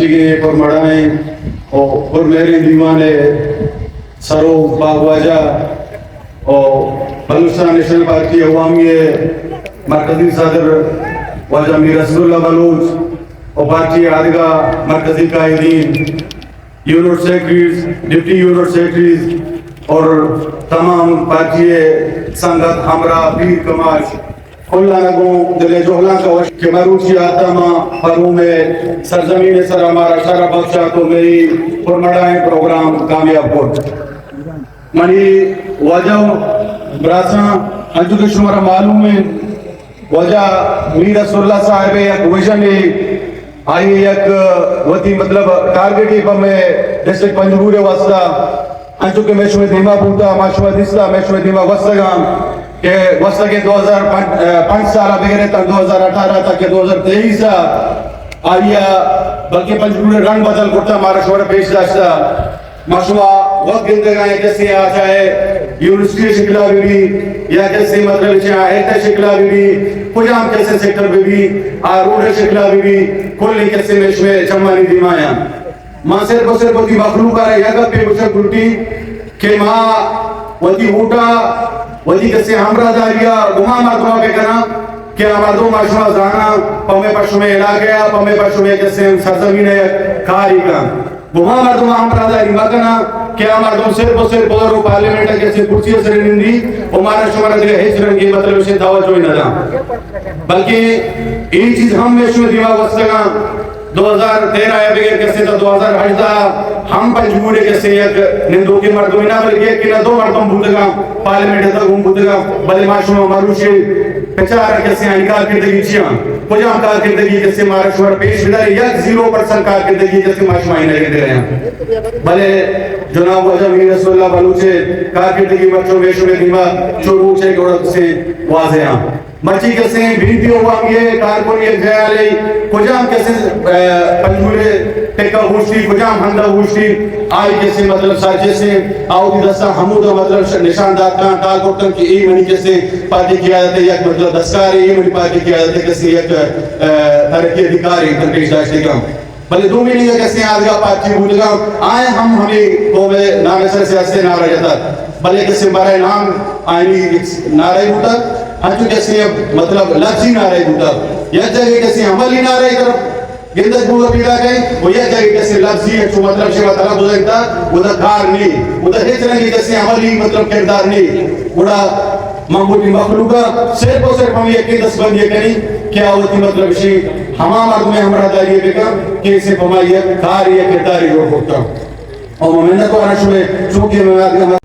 मछली और मड़ाएं और मेरे दीवाने सरो बागवाजा और बलूचिस्तान नेशनल पार्टी अवामी मरकजी सदर वाजा मीर रसूलुल्लाह बलूच और पार्टी आदगा मरकजी कायदीन unit secretaries deputy unit secretaries और तमाम पार्टी संगत हमरा पीर कमाश खुल्लानगो दिले जोहला का वश के मरूची आत्मा परों में सरजमीन सर हमारा शरा बख्शा तो मेरी फरमाएं प्रोग्राम कामयाब हो मनी वजह ब्रासा अंजू के शुमारा मालूम है वजह मीर रसूलुल्लाह साहब एक विजन है आई एक वती मतलब टारगेट ही पर डिस्ट्रिक्ट पंजगुरे वास्ता अंजू के मैशुए धीमा बूटा माशुआ दिसला मैशुए धीमा वस्तगाम के वस्ता के 2005 साल वगैरह तक 2018 तक के 2023 आया बल्कि पंजगुरे रंग बदल करता महाराष्ट्र पेश दास्ता माशुआ वक्त गिनते गए जैसे आ चाहे यूनिवर्सिटी शिकला भी या जैसे मतलब चाहे एटा शिकला भी पुजाम कैसे सेक्टर में भी रोड शिकला भी कोल्ली कैसे में चम्मानी दिमाया मां से बसे बदी मखलूक आ या का पे बसे गुल्टी के मां वदी ऊटा वदी कैसे हमरा दारिया गुमा मर्दों के कना के आमादो माशुआ जाना पमे पशुमे ला गया पमे पशुमे जैसे सरजमीन है कारी का गुमा मर्दों हमरा दारी मकना के आमादो सिर बोरो पार्लियामेंट के से कुर्सी से निंदी हमारा शुमारा दे हिजरन की मतलब से दावा जोई ना बल्कि ये चीज हम में शुरू दिमाग वस्तगा 2013 या बगैर कैसे तो 2018 हम पंजगुरे कैसे एक निंदो के मर्दों ना बल्कि एक ना दो मर्दों भूतगा पार्लियामेंट तक घूम भूतगा बले माशुमा मारुशे बेचारा कैसे इनकार करदगी छिया पुजाम कार करदगी कैसे महाराष्ट्र पेश विदाई या 0% कार करदगी कैसे माशुमा इने के दे रहे हैं भले जनाब वजह मीर रसूलुल्लाह बलूचे कार करदगी बच्चों वेशो में दिमा चोरू से गोड़ से वाजे हैं मची कैसे वीडियो वांगे कारकुन ये जयाले कुजाम कैसे पंजगुरे टेका हुशी कुजाम हंदा हुशी आई कैसे मतलब साजे से आउदी दस्ता हमूद मतलब निशानदार का कारकुन की ई मनी कैसे पार्टी किया जाता है या मतलब दस्कारी ई मनी पार्टी किया जाता है कैसे एक तरक्की अधिकारी तरकेश दाश्ती का भले 2 महीने कैसे आदगा पार्टी भूलगा आए हम हमें तो में नाम सर से ऐसे नारा जाता भले कैसे बारे नाम आईनी नारे होता हजू कैसे मतलब लफ्जी नारे होता यह जगह कैसे अमली नारे तरफ गिंदक बुला पीड़ा गए वो यह जगह कैसे लफ्जी है जो मतलब शेवा तला बुझाता उधर कार नहीं उधर हिच नहीं कैसे अमली मतलब किरदार नहीं बड़ा मामूली मखलूका सिर्फ हम ये दस बंद ये करी क्या होती मतलब विषय हमारा मर्द में हमारा दारी बेका कैसे हमारी कार ये किरदार ही होता और मैं तो आना शुरू चूंकि मैं